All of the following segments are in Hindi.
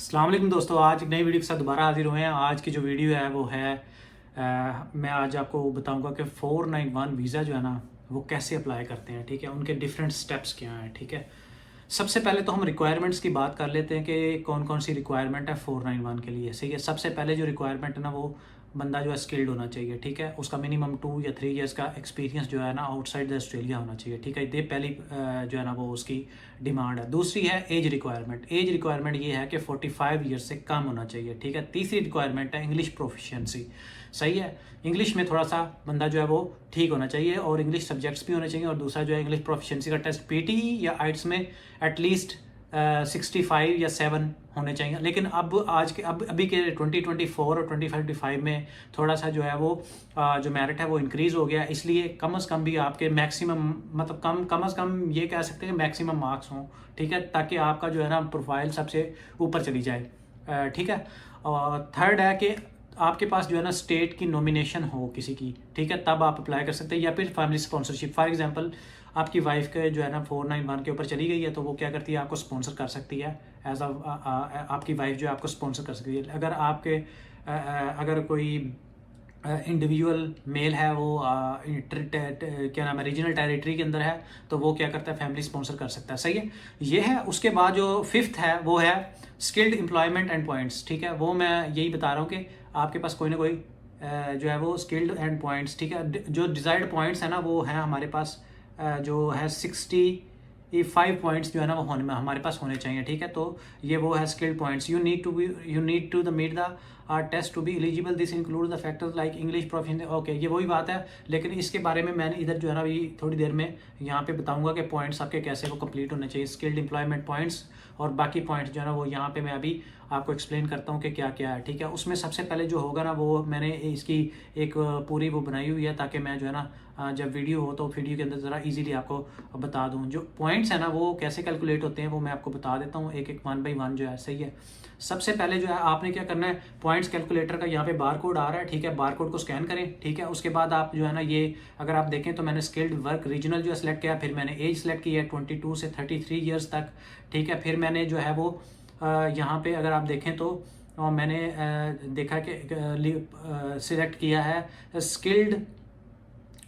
अस्सलाम वालेकुम दोस्तों, आज एक नई वीडियो के साथ दोबारा हाजिर हुए हैं। आज की जो वीडियो है वो है मैं आज आपको बताऊंगा कि 491 वीज़ा जो है ना वो कैसे अप्लाई करते हैं। ठीक है, उनके डिफरेंट स्टेप्स क्या हैं। ठीक है, सबसे पहले तो हम रिक्वायरमेंट्स की बात कर लेते हैं कि कौन कौन सी रिक्वायरमेंट है 491 के लिए। सही है, सबसे पहले जो रिक्वायरमेंट है ना वो बंदा जो है स्किल्ड होना चाहिए। ठीक है, उसका मिनिमम 2 या 3 ईयर्स का एक्सपीरियंस जो है ना आउटसाइड द ऑस्ट्रेलिया होना चाहिए। ठीक है, ये पहली जो है ना वो उसकी डिमांड है। दूसरी है एज रिक्वायरमेंट। एज रिक्वायरमेंट ये है कि 45 ईयर्स से कम होना चाहिए। ठीक है, तीसरी रिक्वायरमेंट है इंग्लिश प्रोफिशिएंसी। सही है, इंग्लिश में थोड़ा सा बंदा जो है वो ठीक होना चाहिए और इंग्लिश सब्जेक्ट्स भी होने चाहिए। और दूसरा जो है इंग्लिश प्रोफिशिएंसी का टेस्ट पीटी या आइट्स में एटलीस्ट 65 या 7 होने चाहिए। लेकिन अब आज के अभी के 2024 और 2025 में थोड़ा सा जो है वो जो मेरिट है वो इंक्रीज़ हो गया, इसलिए कम से कम भी आपके मैक्सिमम मतलब कम से कम ये कह सकते हैं मैक्सिमम मार्क्स हों। ठीक है, ताकि आपका जो है ना प्रोफाइल सबसे ऊपर चली जाए। ठीक है, और थर्ड है कि आपके पास जो है ना स्टेट की नॉमिनेशन हो किसी की। ठीक है, तब आप अप्लाई कर सकते हैं, या फिर फैमिली स्पॉन्सरशिप। फॉर एग्जांपल आपकी वाइफ के जो है ना 491 के ऊपर चली गई है तो वो क्या करती है, आपको स्पॉन्सर कर सकती है। एज आपकी वाइफ जो है आपको स्पॉन्सर कर सकती है। अगर आपके अगर कोई इंडिविजुअल मेल है वो क्या नाम है रीजनल टेरिटरी के अंदर है तो वो क्या करता है, फैमिली स्पॉन्सर कर सकता है। सही है, ये है। उसके बाद जो फिफ्थ है वो है स्किल्ड एम्प्लॉयमेंट एंड पॉइंट्स। ठीक है, वो मैं यही बता रहा हूँ कि आपके पास कोई ना कोई जो है वो स्किल्ड एंड पॉइंट्स। ठीक है, जो डिजायर्ड पॉइंट्स है ना वो है हमारे पास जो है 65 पॉइंट्स जो है ना वो हमारे पास होने चाहिए। ठीक है, तो ये वो है skilled points. You need to the meet the test to be eligible. This include the factors like English proficiency. Okay, ये वही बात है, लेकिन इसके बारे में मैंने इधर जो है ना अभी थोड़ी देर में यहाँ पे बताऊंगा कि पॉइंट्स आपके कैसे वो कंप्लीट होने चाहिए, स्किल्ड एम्प्लॉयमेंट पॉइंट्स और बाकी पॉइंट्स जो है ना वो यहाँ पे मैं अभी आपको एक्सप्लेन करता हूँ कि क्या क्या है। ठीक है, उसमें सबसे पहले जो होगा ना वो मैंने इसकी एक पूरी वो बनाई हुई है ताकि मैं जो है ना जब वीडियो हो तो वीडियो के अंदर ज़रा इजीली आपको बता दूँ। जो पॉइंट्स है ना वो कैसे कैलकुलेट होते हैं वो मैं आपको बता देता हूँ एक एक 1 बाई 1 जो है। सही है, सबसे पहले जो है आपने क्या करना है, पॉइंट्स कैलकुलेटर का यहाँ पे बार कोड आ रहा है। ठीक है, बार कोड को स्कैन करें। ठीक है, उसके बाद आप जो है ना ये अगर आप देखें तो मैंने स्किल्ड वर्क रीजनल जो है सिलेक्ट किया, फिर मैंने एज सेलेक्ट की है 22 से 33 ईयर्स तक। ठीक है, फिर मैंने जो है वो यहाँ पे अगर आप देखें तो मैंने देखा कि सिलेक्ट किया है skilled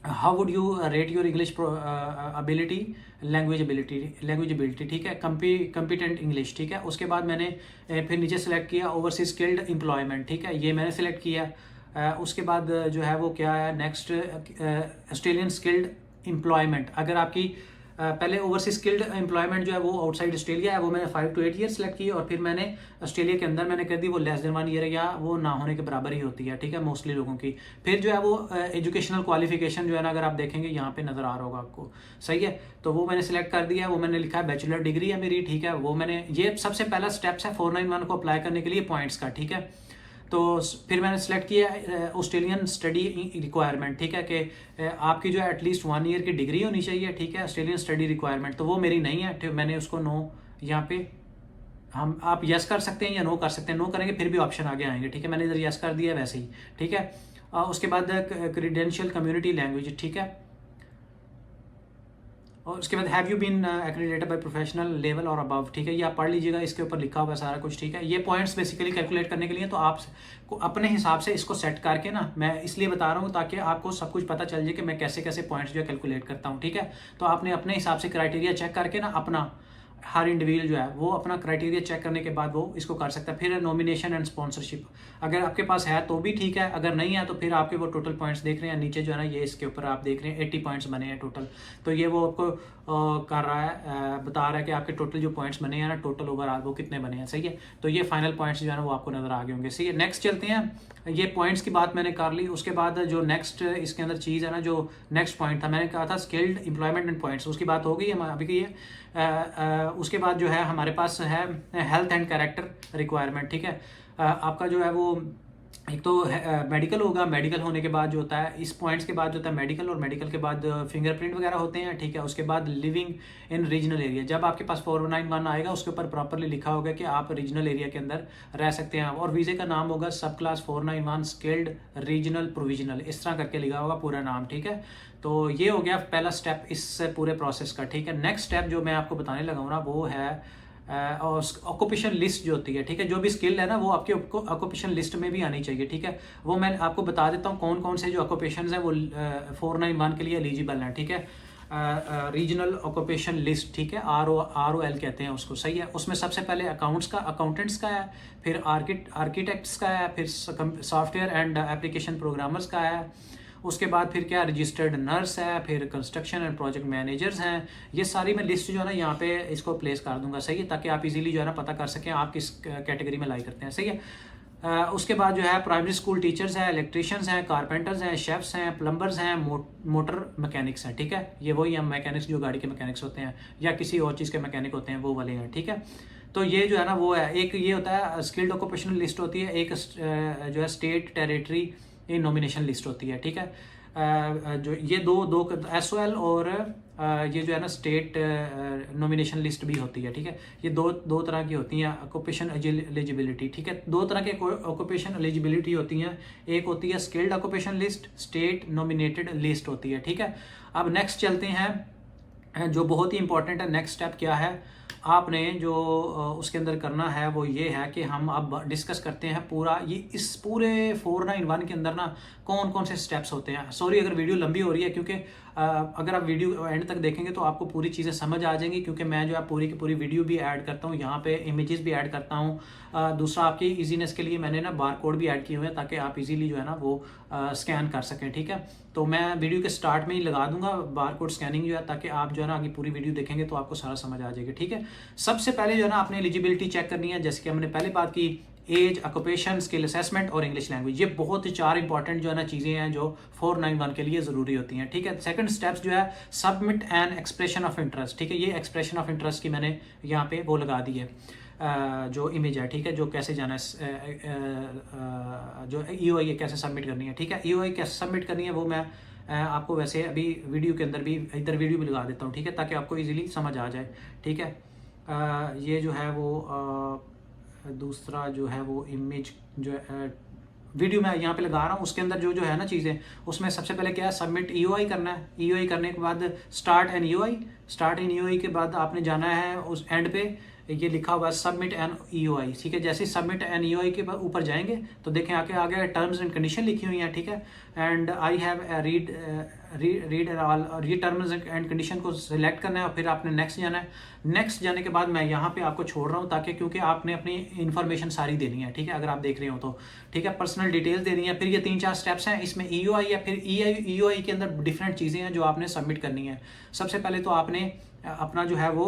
how would you rate your English ability, language ability. ठीक है, कम्पिटेंट इंग्लिश। ठीक है, उसके बाद मैंने फिर नीचे सेलेक्ट किया ओवरसीज स्किल्ड एम्प्लॉयमेंट। ठीक है, ये मैंने सेलेक्ट किया। उसके बाद जो है वो क्या है नेक्स्ट, ऑस्ट्रेलियन स्किल्ड एम्प्लॉयमेंट। अगर आपकी पहले ओवरसीज स्किल्ड एम्प्लॉयमेंट जो है वो आउटसाइड ऑस्ट्रेलिया है, वो मैंने 5 to 8 ईयर सेलेक्ट की, और फिर मैंने ऑस्ट्रेलिया के अंदर मैंने कर दी वो लेस देन 1 ईयर या वो ना होने के बराबर ही होती है। ठीक है, मोस्टली लोगों की। फिर जो है वो एजुकेशनल क्वालिफिकेशन जो है ना अगर आप देखेंगे यहाँ पे नज़र आ रहा होगा आपको। सही है, तो वो मैंने सेलेक्ट कर दिया, वो मैंने लिखा है बैचलर डिग्री है मेरी। ठीक है, वो मैंने ये सबसे पहला स्टेप्स है 491 को अप्लाई करने के लिए पॉइंट्स का। ठीक है, तो फिर मैंने सेलेक्ट किया ऑस्ट्रेलियन स्टडी रिक्वायरमेंट। ठीक है, कि आपकी जो है एटलीस्ट 1 ईयर की डिग्री होनी चाहिए। ठीक है, ऑस्ट्रेलियन स्टडी रिक्वायरमेंट तो वो मेरी नहीं है, तो मैंने उसको नो यहाँ पे हम आप यस कर सकते हैं या नो कर सकते हैं। नो करेंगे फिर भी ऑप्शन आगे आएंगे। ठीक है, मैंने इधर यस कर दिया वैसे ही। ठीक है, उसके बाद क्रीडेंशियल कम्युनिटी लैंग्वेज। ठीक है, और उसके बाद have you been accredited by professional level और अबव। ठीक है, ये आप पढ़ लीजिएगा, इसके ऊपर लिखा हुआ है सारा कुछ। ठीक है, ये पॉइंट्स बेसिकली कैलकुलेट करने के लिए तो आप को अपने हिसाब से इसको सेट करके ना, मैं इसलिए बता रहा हूँ ताकि आपको सब कुछ पता चल जाए कि मैं कैसे कैसे पॉइंट्स जो है कैलकुलेट करता हूँ। ठीक है, तो आपने अपने हिसाब से क्राइटेरिया चेक करके ना अपना हर इंडिविजुअल जो है वो अपना क्राइटेरिया चेक करने के बाद वो इसको कर सकता है। फिर नॉमिनेशन एंड स्पॉन्सरशिप अगर आपके पास है तो भी ठीक है, अगर नहीं है तो फिर आपके वो टोटल पॉइंट्स देख रहे हैं नीचे जो है ना, ये इसके ऊपर आप देख रहे हैं 80 पॉइंट्स बने हैं टोटल। तो ये वो आपको कर रहा है, बता रहा है कि आपके टोटल जो पॉइंट्स बने हैं ना टोटल ओवरऑल वो कितने बने हैं। सही है, तो ये फाइनल पॉइंट्स जो है ना वो आपको नजर आ गए होंगे। सही है, नेक्स्ट चलते हैं। ये पॉइंट्स की बात मैंने कर ली, उसके बाद जो नेक्स्ट इसके अंदर चीज़ है ना, जो नेक्स्ट पॉइंट था मैंने कहा था स्किल्ड एम्प्लॉयमेंट एंड पॉइंट्स, उसकी बात हो गई है अभी की है। उसके बाद जो है हमारे पास है हेल्थ एंड कैरेक्टर रिक्वायरमेंट। ठीक है, आपका जो है वो एक तो मेडिकल होगा, मेडिकल होने के बाद जो होता है इस पॉइंट्स के बाद जो होता है मेडिकल, और मेडिकल के बाद फिंगरप्रिंट वगैरह होते हैं। ठीक है, उसके बाद लिविंग इन रीजनल एरिया। जब आपके पास 491 आएगा उसके ऊपर प्रॉपरली लिखा होगा कि आप रीजनल एरिया के अंदर रह सकते हैं, और वीज़े का नाम होगा सब क्लास 491 स्किल्ड रीजनल प्रोविजनल, इस तरह करके लिखा होगा पूरा नाम। ठीक है, तो ये हो गया पहला स्टेप इस पूरे प्रोसेस का। ठीक है, नेक्स्ट स्टेप जो मैं आपको बताने लगा हूँ ना वो है और ऑक्यूपेशन लिस्ट जो होती है, ठीक है, जो भी स्किल है ना वो आपके ऑक्यूपेशन लिस्ट में भी आनी चाहिए, ठीक है। वो मैं आपको बता देता हूँ कौन कौन से जो ऑक्यूपेशन हैं वो 491 के लिए एलिजिबल हैं, ठीक है। रीजनल ऑक्यूपेशन लिस्ट, ठीक है, ROL कहते हैं उसको, सही है। उसमें सबसे पहले अकाउंटेंट्स का है, फिर आर्किटेक्ट्स का है, फिर सॉफ्टवेयर एंड एप्लीकेशन प्रोग्रामर्स का है, उसके बाद फिर क्या रजिस्टर्ड नर्स है, फिर कंस्ट्रक्शन एंड प्रोजेक्ट मैनेजर्स हैं। ये सारी मैं लिस्ट जो है ना यहाँ पे इसको प्लेस कर दूंगा, सही है, ताकि आप इजीली जो है ना पता कर सकें आप किस कैटेगरी में लाई करते हैं, सही है। उसके बाद जो है प्राइमरी स्कूल टीचर्स हैं, इलेक्ट्रिशियंस हैं, कारपेंटर्स हैं, शेफ्स हैं, प्लम्बर्स हैं, मोटर मैकेनिक्स हैं, ठीक है। ये वही हैं मैकेनिक्स जो गाड़ी के मैकेनिक्स होते हैं या किसी और चीज़ के मैकेनिक होते हैं, वो वाले हैं, ठीक है। तो ये जो है ना वो है, एक ये होता है स्किल्ड ऑक्यूपेशनल लिस्ट होती है, एक जो है स्टेट टेरिटरी ये नॉमिनेशन लिस्ट होती है, ठीक है। जो ये दो SOL और ये जो है ना स्टेट नॉमिनेशन लिस्ट भी होती है, ठीक है। ये दो तरह की होती हैं ऑक्यूपेशन एलिजिबिलिटी, ठीक है। दो तरह के ऑक्यूपेशन एलिजिबिलिटी होती हैं, एक होती है skilled occupation list, state nominated list होती है, ठीक है। अब नेक्स्ट चलते हैं, जो बहुत ही इंपॉर्टेंट है, नेक्स्ट स्टेप क्या है आपने जो उसके अंदर करना है वो ये है कि हम अब डिस्कस करते हैं पूरा ये इस पूरे 491 के अंदर ना कौन कौन से स्टेप्स होते हैं। सॉरी अगर वीडियो लंबी हो रही है, क्योंकि अगर आप वीडियो एंड तक देखेंगे तो आपको पूरी चीज़ें समझ आ जाएंगी, क्योंकि मैं जो है पूरी की पूरी वीडियो भी ऐड करता हूँ, यहाँ पे इमेजेस भी ऐड करता हूँ। दूसरा आपकी इजीनेस के लिए मैंने ना बारकोड भी ऐड किए हुए हैं ताकि आप इजीली जो है ना वो स्कैन कर सकें, ठीक है। तो मैं वीडियो के स्टार्ट में ही लगा दूंगा बारकोड स्कैनिंग जो है, ताकि आप जो है ना आगे पूरी वीडियो देखेंगे तो आपको सारा समझ आ जाएगा, ठीक है। सबसे पहले जो है ना आपने एलिजिबिलिटी चेक करनी है, जैसे कि हमने पहले बात की, एज, ऑक्यूपेशन, स्किल असेसमेंट और इंग्लिश लैंग्वेज। ये बहुत ही 4 इंपॉर्टेंट जो है ना चीज़ें हैं जो 491 के लिए ज़रूरी होती हैं, ठीक है। सेकंड स्टेप्स जो है submit an expression of interest, ठीक है। ये एक्सप्रेशन ऑफ इंटरेस्ट की मैंने यहाँ पे वो लगा दी है, जो इमेज है, ठीक है, जो कैसे जाना है, जो EOI कैसे सबमिट करनी है, ठीक है। EOI कैसे सबमिट करनी है वो मैं आपको वैसे अभी वीडियो के अंदर भी इधर वीडियो भी लगा देता हूँ, ठीक है, ताकि आपको इजीली समझ आ जाए, ठीक है। ये जो है वो दूसरा जो है वो इमेज जो है वीडियो मैं यहाँ पे लगा रहा हूँ, उसके अंदर जो जो है ना चीज़ें, उसमें सबसे पहले क्या है, सबमिट EOI करना है। EOI करने के बाद स्टार्ट एन EOI के बाद आपने जाना है उस एंड पे, ये लिखा हुआ है सबमिट एन EOI, ठीक है। जैसे सबमिट एन EOI के ऊपर जाएंगे तो देखें आगे टर्म्स एंड कंडीशन लिखी हुई हैं, ठीक है। And I have read all, ये टर्म्स एंड कंडीशन को सिलेक्ट करना है और फिर आपने नेक्स्ट जाना है। नेक्स्ट जाने के बाद मैं यहाँ पे आपको छोड़ रहा हूँ ताकि, क्योंकि आपने अपनी इन्फॉर्मेशन सारी देनी है, ठीक है, अगर आप देख रहे हो तो, ठीक है, पर्सनल डिटेल्स देनी है। फिर ये 3-4 स्टेप्स हैं, इसमें EOI है, फिर EOI के अंदर डिफरेंट चीज़ें हैं जो आपने सबमिट करनी है। सबसे पहले तो आपने अपना जो है वो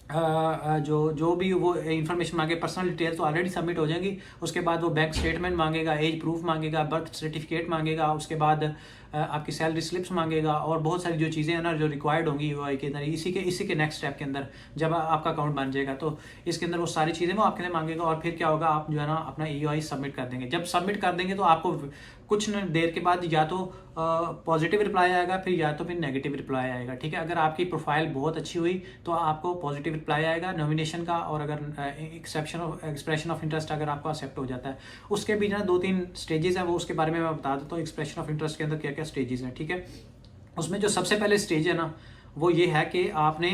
जो भी वो इन्फॉर्मेशन मांगे, पर्सनल डिटेल तो ऑलरेडी सबमिट हो जाएंगी। उसके बाद वो बैंक स्टेटमेंट मांगेगा, एज प्रूफ मांगेगा, बर्थ सर्टिफिकेट मांगेगा, उसके बाद आपकी सैलरी स्लिप्स मांगेगा और बहुत सारी जो चीज़ें हैं ना जो रिक्वायर्ड होंगी EOI के अंदर। इसी के नेक्स्ट स्टेप के अंदर जब आपका अकाउंट बन जाएगा तो इसके अंदर वो सारी चीज़ें वो आपके लिए मांगेगा और फिर क्या होगा, आप जो है ना अपना EOI सबमिट कर देंगे। जब सबमिट कर देंगे तो आपको कुछ देर के बाद या तो पॉजिटिव रिप्लाई आएगा, फिर या तो फिर नेगेटिव रिप्लाई आएगा, ठीक है। अगर आपकी प्रोफाइल बहुत अच्छी हुई तो आपको पॉजिटिव रिप्लाई आएगा नॉमिनेशन का, और अगर एक्सप्रेशन ऑफ इंटरेस्ट अगर आपको एक्सेप्ट हो जाता है। उसके भी ना 2-3 स्टेजेस हैं, वो उसके बारे में मैं बता देता हूँ एक्सप्रेशन ऑफ इंटरेस्ट के अंदर क्या क्या स्टेजेस हैं, ठीक है। उसमें जो सबसे पहले स्टेज है ना वो ये है कि आपने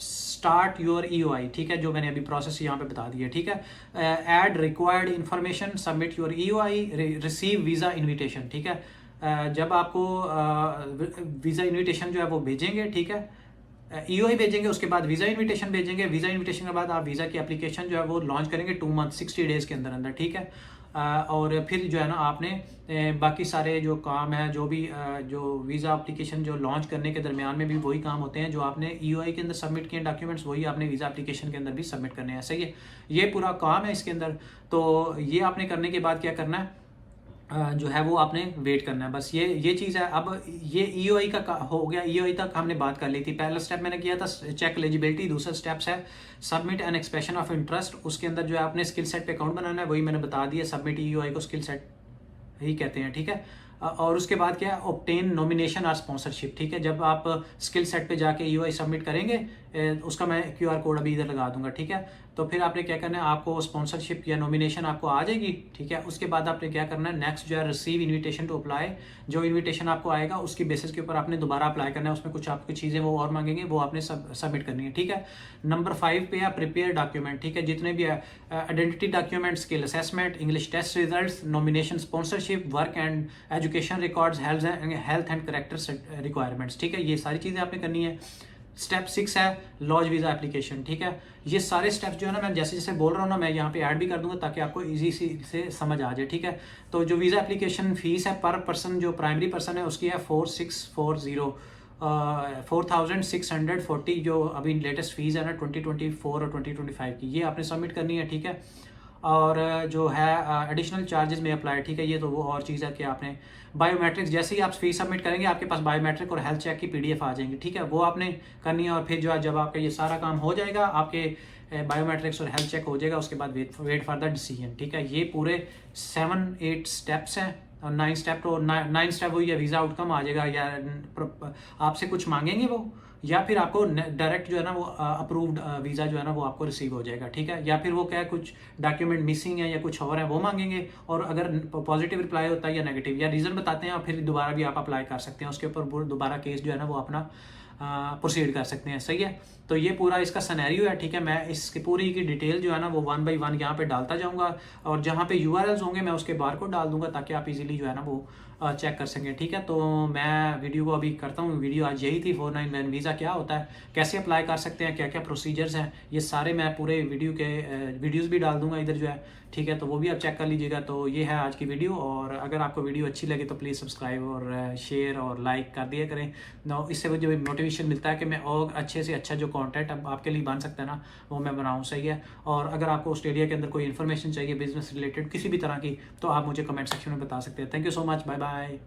स्टार्ट योर EOI, ठीक है, जो मैंने अभी प्रोसेस यहाँ पे बता दिया, ठीक है। Add required information, submit your EOI, receive visa invitation, ठीक है। जब आपको वीज़ा इन्विटेशन जो है वो भेजेंगे, ठीक है, EOI भेजेंगे, उसके बाद वीज़ा इन्विटेशन भेजेंगे। वीज़ा इन्विटेशन के बाद आप वीज़ा की एप्लीकेशन जो है वो लॉन्च करेंगे 2 मंथ 60 डेज़ के अंदर अंदर, ठीक है। और फिर जो है ना आपने बाकी सारे जो काम है, जो भी जो वीज़ा एप्लीकेशन जो लॉन्च करने के दरमियान में भी वही काम होते हैं जो आपने EOI के अंदर सबमिट किए डॉक्यूमेंट्स, वही आपने वीज़ा एप्लीकेशन के अंदर भी सबमिट करने हैं, सही है। ये पूरा काम है इसके अंदर। तो ये आपने करने के बाद क्या करना है, जो है वो आपने वेट करना है, बस ये चीज़ है। अब ये EOI का हो गया, EOI तक हमने बात कर ली थी। पहला स्टेप मैंने किया था चेक एलिजिबिलिटी, दूसरा स्टेप्स है submit an expression of interest. उसके अंदर जो है आपने स्किल सेट पे अकाउंट बनाना है, वही मैंने बता दिया, सबमिट EOI को स्किल सेट ही कहते हैं, ठीक है। और उसके बाद क्या है, ऑब्टेन नॉमिनेशन और स्पॉन्सरशिप, ठीक है। जब आप स्किल सेट पे जाके EOI सबमिट करेंगे, उसका मैं QR कोड अभी इधर लगा दूंगा, ठीक है। तो फिर आपने क्या करना है, आपको स्पॉन्सरशिप या नॉमिनेशन आपको आ जाएगी, ठीक है। उसके बाद आपने क्या करना है, नेक्स्ट जो है रिसीव इन्विटेशन टू अप्लाई, जो इन्विटेशन आपको आएगा उसकी बेसिस के ऊपर आपने दोबारा अप्लाई करना है। उसमें कुछ आपकी चीज़ें वो और मांगेंगे, वो आपने सबमिट करनी है, ठीक है। नंबर 5 पे है प्रिपेयर डॉक्यूमेंट, ठीक है। जितने भी identity document, skill assessment, English test results, nomination, sponsorship, work and education records, health and character requirements, ठीक है। ये सारी चीज़ें आपने करनी है। स्टेप 6 है लॉज वीज़ा एप्लीकेशन, ठीक है। ये सारे स्टेप्स जो है ना, मैं जैसे जैसे बोल रहा हूँ ना, मैं यहाँ पे ऐड भी कर दूंगा ताकि आपको इजी से समझ आ जाए, ठीक है। तो जो वीज़ा एप्लीकेशन फ़ीस है पर पर्सन, जो प्राइमरी पर्सन है उसकी है 4640 4640, जो अभी लेटेस्ट फीस है ना 2024 और 2025 की, ये आपने सबमिट करनी है, ठीक है। और जो है एडिशनल चार्जेस में अप्लाई, ठीक है। ये तो वो और चीज़ है कि आपने बायोमेट्रिक्स, जैसे ही आप फीस सबमिट करेंगे आपके पास बायोमेट्रिक और हेल्थ चेक की PDF आ जाएंगी, ठीक है। वो आपने करनी है। और फिर जो है जब आपका ये सारा काम हो जाएगा, आपके बायोमेट्रिक्स और हेल्थ चेक हो जाएगा, उसके बाद वेट फॉर द डिसीजन, ठीक है। ये पूरे 7-8 स्टेप्स हैं। और 9 स्टेप, तो 9 स्टेप वही है, वीज़ा आउटकम आ जाएगा, या आपसे कुछ मांगेंगे वो, या फिर आपको डायरेक्ट जो है ना वो अप्रूव्ड वीज़ा जो है ना वो आपको रिसीव हो जाएगा, ठीक है। या फिर वो क्या है, कुछ डॉक्यूमेंट मिसिंग है या कुछ और है वो मांगेंगे, और अगर पॉजिटिव रिप्लाई होता है या नेगेटिव या रीज़न बताते हैं, और फिर दोबारा भी आप अप्लाई कर सकते हैं, उसके ऊपर दोबारा केस जो है ना वो अपना प्रोसीड कर सकते हैं, सही है। तो ये पूरा इसका सिनेरियो है, ठीक है। मैं इसकी पूरी की डिटेल जो है ना वो 1 by 1 यहाँ पे डालता जाऊँगा, और जहाँ पे URLs होंगे मैं उसके बार कोड डाल दूंगा ताकि आप इजीली जो है ना वो चेक कर सकें, ठीक है। तो मैं वीडियो को अभी करता हूँ। वीडियो आज यही थी, 499 वीज़ा क्या होता है, कैसे अप्लाई कर सकते हैं, क्या क्या प्रोसीजर्स हैं, ये सारे मैं पूरे वीडियो के वीडियोज़ भी डाल दूंगा इधर जो है, ठीक है। तो वो भी आप चेक कर लीजिएगा। तो ये है आज की वीडियो, और अगर आपको वीडियो अच्छी लगे तो प्लीज़ सब्सक्राइब और शेयर और लाइक कर दिया करें। इससे मुझे मोटिवेशन मिलता है कि मैं और अच्छे से अच्छा जो कंटेंट अब आपके लिए बन सकता है ना वो मैं बनाऊँ, सही है। और अगर आपको ऑस्ट्रेलिया के अंदर कोई इन्फॉर्मेशन चाहिए बिजनेस रिलेटेड किसी भी तरह की, तो आप मुझे कमेंट सेक्शन में बता सकते हैं। Thank you so much, bye bye.